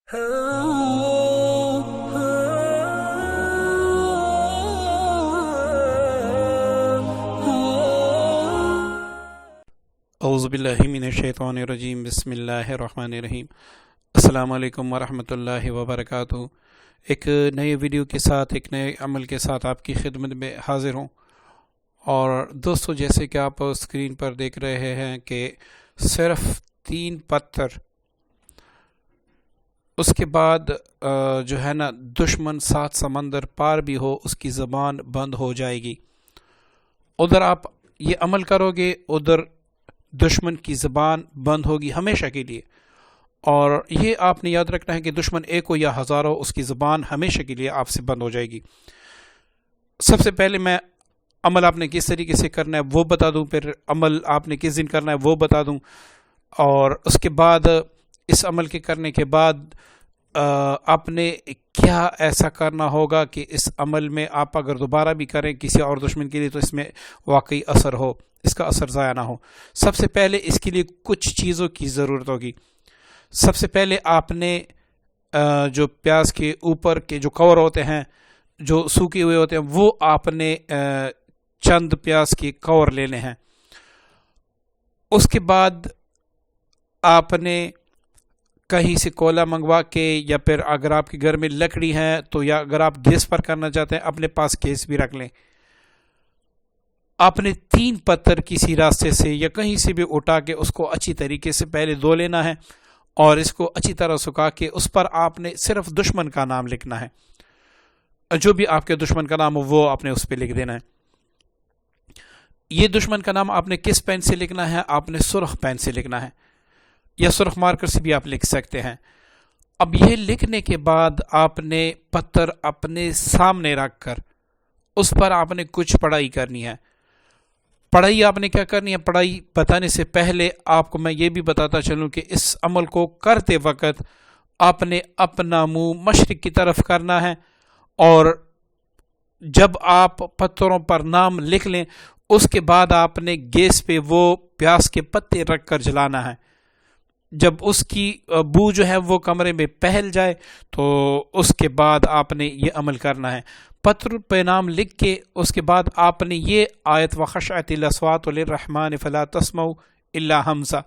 اعوذ باللہ من الشیطان الرجیم، بسم اللہ الرحمن الرحیم۔ السلام علیکم ورحمۃ اللہ وبرکاتہ۔ ایک نئے ویڈیو کے ساتھ، ایک نئے عمل کے ساتھ آپ کی خدمت میں حاضر ہوں۔ اور دوستو، جیسے کہ آپ اسکرین پر دیکھ رہے ہیں کہ صرف 3 پتھر، اس کے بعد جو ہے نا دشمن 7 سمندر پار بھی ہو، اس کی زبان بند ہو جائے گی۔ ادھر آپ یہ عمل کرو گے، ادھر دشمن کی زبان بند ہوگی ہمیشہ کے لیے۔ اور یہ آپ نے یاد رکھنا ہے کہ دشمن ایک ہو یا ہزاروں، اس کی زبان ہمیشہ کے لیے آپ سے بند ہو جائے گی۔ سب سے پہلے میں عمل آپ نے کس طریقے سے کرنا ہے وہ بتا دوں، پھر عمل آپ نے کس دن کرنا ہے وہ بتا دوں، اور اس کے بعد اس عمل کے کرنے کے بعد آپ نے کیا ایسا کرنا ہوگا کہ اس عمل میں آپ اگر دوبارہ بھی کریں کسی اور دشمن کے لیے تو اس میں واقعی اثر ہو، اس کا اثر ضائع نہ ہو۔ سب سے پہلے اس کے لیے کچھ چیزوں کی ضرورت ہوگی۔ سب سے پہلے آپ نے جو پیاز کے اوپر کے جو کور ہوتے ہیں، جو سوکھے ہوئے ہوتے ہیں، وہ آپ نے چند پیاز کے کور لینے ہیں۔ اس کے بعد آپ نے کہیں سے کولا منگوا کے، یا پھر اگر آپ کے گھر میں لکڑی ہے تو، یا اگر آپ گیس پر کرنا چاہتے ہیں اپنے پاس گیس بھی رکھ لیں۔ آپ نے 3 پتھر کسی راستے سے یا کہیں سے بھی اٹھا کے اس کو اچھی طریقے سے پہلے دھو لینا ہے، اور اس کو اچھی طرح سکھا کے اس پر آپ نے صرف دشمن کا نام لکھنا ہے۔ جو بھی آپ کے دشمن کا نام ہو وہ آپ نے اس پہ لکھ دینا ہے۔ یہ دشمن کا نام آپ نے کس پین سے لکھنا ہے؟ آپ نے سرخ پین سے لکھنا ہے، یا سرخ مارکر سے بھی آپ لکھ سکتے ہیں۔ اب یہ لکھنے کے بعد آپ نے پتھر اپنے سامنے رکھ کر اس پر آپ نے کچھ پڑھائی کرنی ہے۔ پڑھائی آپ نے کیا کرنی ہے؟ پڑھائی بتانے سے پہلے آپ کو میں یہ بھی بتاتا چلوں کہ اس عمل کو کرتے وقت آپ نے اپنا منہ مشرق کی طرف کرنا ہے، اور جب آپ پتھروں پر نام لکھ لیں اس کے بعد آپ نے گیس پہ وہ پیاز کے پتے رکھ کر جلانا ہے۔ جب اس کی بو جو ہے وہ کمرے میں پھیل جائے تو اس کے بعد آپ نے یہ عمل کرنا ہے۔ پتھر پہ نام لکھ کے اس کے بعد آپ نے یہ آیت وَخَشَعَتِ الْأَصْوَاتُ لِلرَّحْمَنِ فَلَا تَسْمَعُوا إِلَّا ہَمْسًا،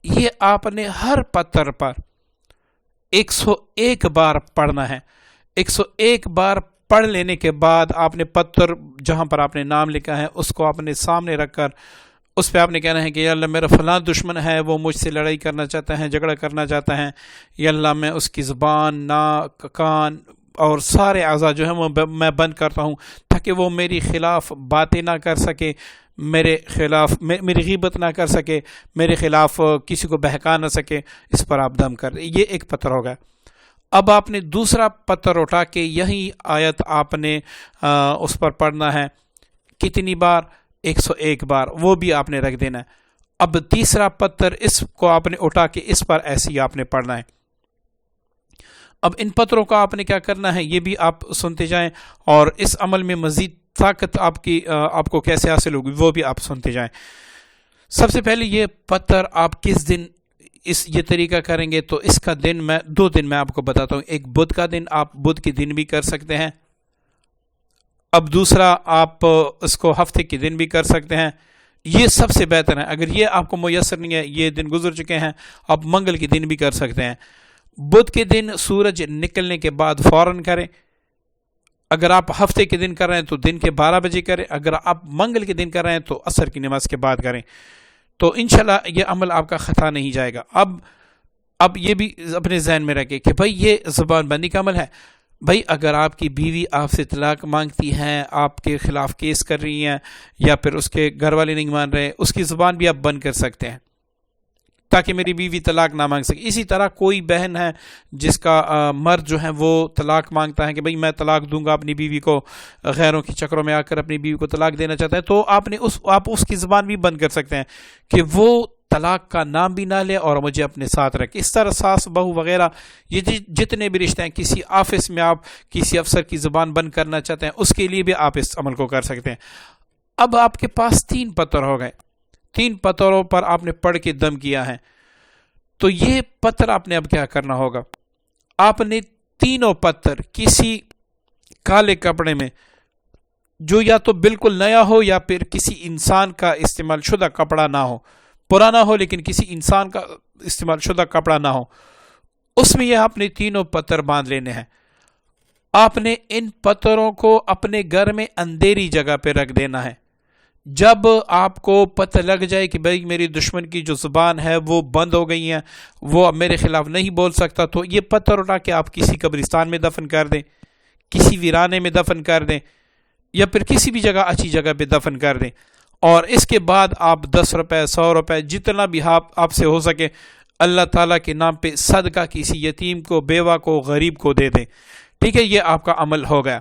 یہ آپ نے ہر پتھر پر 101 بار پڑھنا ہے۔ 101 بار پڑھ لینے کے بعد آپ نے پتھر جہاں پر آپ نے نام لکھا ہے اس کو اپنے سامنے رکھ کر اس پہ آپ نے کہنا ہے کہ یا اللہ میرا فلاں دشمن ہے، وہ مجھ سے لڑائی کرنا چاہتا ہے، جھگڑا کرنا چاہتا ہے، یا اللہ میں اس کی زبان، ناک، کان اور سارے اعضاء جو ہیں وہ میں بند کرتا ہوں تاکہ وہ میری خلاف باتیں نہ کر سکے، میرے خلاف میری غیبت نہ کر سکے، میرے خلاف کسی کو بہکا نہ سکے۔ اس پر آپ دم کر، یہ ایک پتھر ہوگا۔ اب آپ نے دوسرا پتھر اٹھا کے یہی آیت آپ نے اس پر پڑھنا ہے۔ کتنی بار؟ 101 بار، وہ بھی آپ نے رکھ دینا ہے۔ اب تیسرا پتھر اس کو آپ نے اٹھا کے اس پر ایسے ہی آپ نے پڑھنا ہے۔ اب ان پتھروں کا آپ نے کیا کرنا ہے یہ بھی آپ سنتے جائیں، اور اس عمل میں مزید طاقت آپ کو کیسے حاصل ہوگی وہ بھی آپ سنتے جائیں۔ سب سے پہلے یہ پتھر آپ کس دن یہ طریقہ کریں گے تو اس کا دن 2 دن میں آپ کو بتاتا ہوں۔ ایک بدھ کا دن، آپ بدھ کے دن بھی کر سکتے ہیں۔ اب دوسرا آپ اس کو ہفتے کے دن بھی کر سکتے ہیں۔ یہ سب سے بہتر ہے۔ اگر یہ آپ کو میسر نہیں ہے، یہ دن گزر چکے ہیں، آپ منگل کے دن بھی کر سکتے ہیں۔ بدھ کے دن سورج نکلنے کے بعد فوراً کریں۔ اگر آپ ہفتے کے دن کر رہے ہیں تو دن کے 12 بجے کریں، اگر آپ منگل کے دن کر رہے ہیں تو عصر کی نماز کے بعد کریں، تو انشاءاللہ یہ عمل آپ کا خطا نہیں جائے گا۔ اب یہ بھی اپنے ذہن میں رکھیں کہ بھائی یہ زبان بندی کا عمل ہے۔ بھائی اگر آپ کی بیوی آپ سے طلاق مانگتی ہیں، آپ کے خلاف کیس کر رہی ہیں، یا پھر اس کے گھر والے نہیں مان رہے، اس کی زبان بھی آپ بند کر سکتے ہیں تاکہ میری بیوی طلاق نہ مانگ سکے۔ اسی طرح کوئی بہن ہے جس کا مرد جو ہے وہ طلاق مانگتا ہے کہ بھئی میں طلاق دوں گا اپنی بیوی کو، غیروں کے چکروں میں آ کر اپنی بیوی کو طلاق دینا چاہتا ہے، تو آپ اس کی زبان بھی بند کر سکتے ہیں کہ وہ طلاق کا نام بھی نہ لے اور مجھے اپنے ساتھ رکھے۔ اس طرح ساس بہو وغیرہ یہ جتنے بھی رشتے ہیں، کسی آفس میں آپ کسی افسر کی زبان بند کرنا چاہتے ہیں اس کے لیے بھی آپ اس عمل کو کر سکتے ہیں۔ اب آپ کے پاس 3 پتھر ہو گئے، 3 پتھروں پر آپ نے پڑھ کے دم کیا ہے، تو یہ پتھر آپ نے اب کیا کرنا ہوگا؟ آپ نے تینوں پتھر کسی کالے کپڑے میں، جو یا تو بالکل نیا ہو یا پھر کسی انسان کا استعمال شدہ کپڑا نہ ہو، پرانا ہو لیکن کسی انسان کا استعمال شدہ کپڑا نہ ہو، اس میں یہ آپ نے تینوں پتھر باندھ لینے ہیں۔ آپ نے ان پتھروں کو اپنے گھر میں اندھیری جگہ پہ رکھ دینا ہے۔ جب آپ کو پتہ لگ جائے کہ بھئی میری دشمن کی جو زبان ہے وہ بند ہو گئی ہے، وہ اب میرے خلاف نہیں بول سکتا، تو یہ پتھر اٹھا کے آپ کسی قبرستان میں دفن کر دیں، کسی ویرانے میں دفن کر دیں، یا پھر کسی بھی جگہ اچھی جگہ پہ دفن کر دیں، اور اس کے بعد آپ 10 روپے 100 روپے جتنا بھی آپ سے ہو سکے اللہ تعالیٰ کے نام پہ صدقہ کسی یتیم کو، بیوہ کو، غریب کو دے دیں۔ ٹھیک ہے، یہ آپ کا عمل ہو گیا۔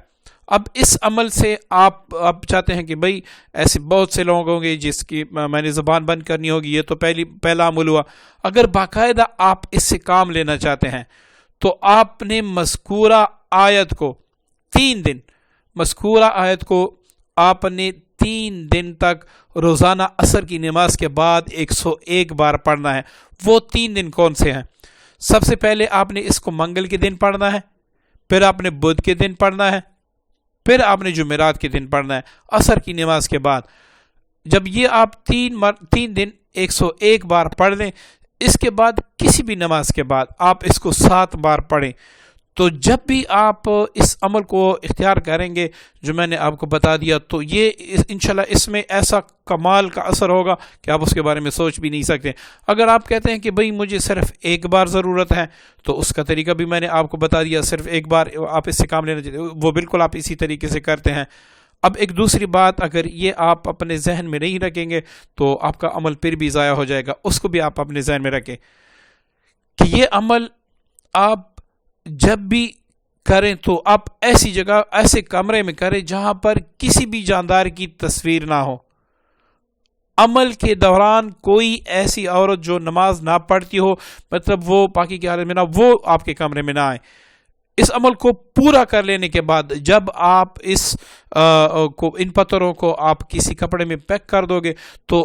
اب اس عمل سے آپ چاہتے ہیں کہ بھئی ایسے بہت سے لوگ ہوں گے جس کی میں نے زبان بند کرنی ہوگی، یہ تو پہلا عمل ہوا۔ اگر باقاعدہ آپ اس سے کام لینا چاہتے ہیں تو آپ نے مذکورہ آیت کو 3 دن، مذکورہ آیت کو آپ نے 3 دن تک روزانہ عصر کی نماز کے بعد 101 بار پڑھنا ہے۔ وہ 3 دن کون سے ہیں؟ سب سے پہلے آپ نے اس کو منگل کے دن پڑھنا ہے، پھر آپ نے بدھ کے دن پڑھنا ہے، پھر آپ نے جمعرات کے دن پڑھنا ہے عصر کی نماز کے بعد۔ جب یہ آپ 3 دن 101 بار پڑھ لیں، اس کے بعد کسی بھی نماز کے بعد آپ اس کو 7 بار پڑھیں، تو جب بھی آپ اس عمل کو اختیار کریں گے جو میں نے آپ کو بتا دیا، تو یہ انشاءاللہ اس میں ایسا کمال کا اثر ہوگا کہ آپ اس کے بارے میں سوچ بھی نہیں سکتے۔ اگر آپ کہتے ہیں کہ بھئی مجھے صرف 1 بار ضرورت ہے، تو اس کا طریقہ بھی میں نے آپ کو بتا دیا، صرف 1 بار آپ اس سے کام لینا چاہتے، وہ بالکل آپ اسی طریقے سے کرتے ہیں۔ اب ایک دوسری بات، اگر یہ آپ اپنے ذہن میں نہیں رکھیں گے تو آپ کا عمل پھر بھی ضائع ہو جائے گا، اس کو بھی آپ اپنے ذہن میں رکھیں کہ یہ عمل آپ جب بھی کریں تو آپ ایسی جگہ، ایسے کمرے میں کریں جہاں پر کسی بھی جاندار کی تصویر نہ ہو۔ عمل کے دوران کوئی ایسی عورت جو نماز نہ پڑھتی ہو، مطلب وہ پاکی کی حالت میں نہ، وہ آپ کے کمرے میں نہ آئے۔ اس عمل کو پورا کر لینے کے بعد جب آپ ان پتھروں کو آپ کسی کپڑے میں پیک کر دو گے تو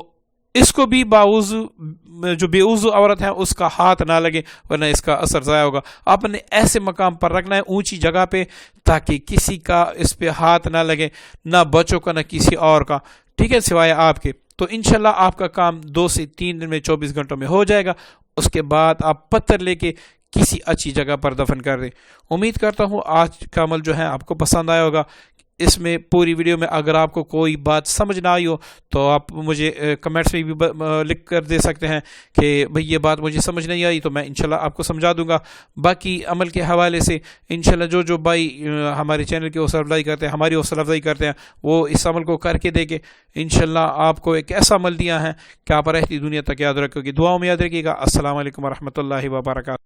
اس کو بھی باوضو، جو بے وضو عورت ہے اس کا ہاتھ نہ لگے، ورنہ اس کا اثر ضائع ہوگا۔ آپ نے ایسے مقام پر رکھنا ہے، اونچی جگہ پہ، تاکہ کسی کا اس پہ ہاتھ نہ لگے، نہ بچوں کا نہ کسی اور کا، ٹھیک ہے، سوائے آپ کے۔ تو انشاءاللہ آپ کا کام 2 سے 3 دن میں 24 گھنٹوں میں ہو جائے گا۔ اس کے بعد آپ پتھر لے کے کسی اچھی جگہ پر دفن کر دیں۔ امید کرتا ہوں آج کا عمل جو ہے آپ کو پسند آیا ہوگا۔ اس میں پوری ویڈیو میں اگر آپ کو کوئی بات سمجھ نہ آئی ہو تو آپ مجھے کمنٹس میں بھی لکھ کر دے سکتے ہیں کہ بھئی یہ بات مجھے سمجھ نہیں آئی، تو میں انشاءاللہ آپ کو سمجھا دوں گا۔ باقی عمل کے حوالے سے انشاءاللہ جو بھائی ہمارے چینل کی حوصلہ افزائی کرتے ہیں، ہماری حوصلہ افزائی کرتے ہیں، وہ اس عمل کو کر کے دیکھیں۔ انشاءاللہ آپ کو ایک ایسا عمل دیا ہے کہ آپ رہتی دنیا تک یاد رکھو گے۔ دعاؤں میں یاد رکھیے گا۔ السلام علیکم ورحمۃ اللہ وبرکاتہ۔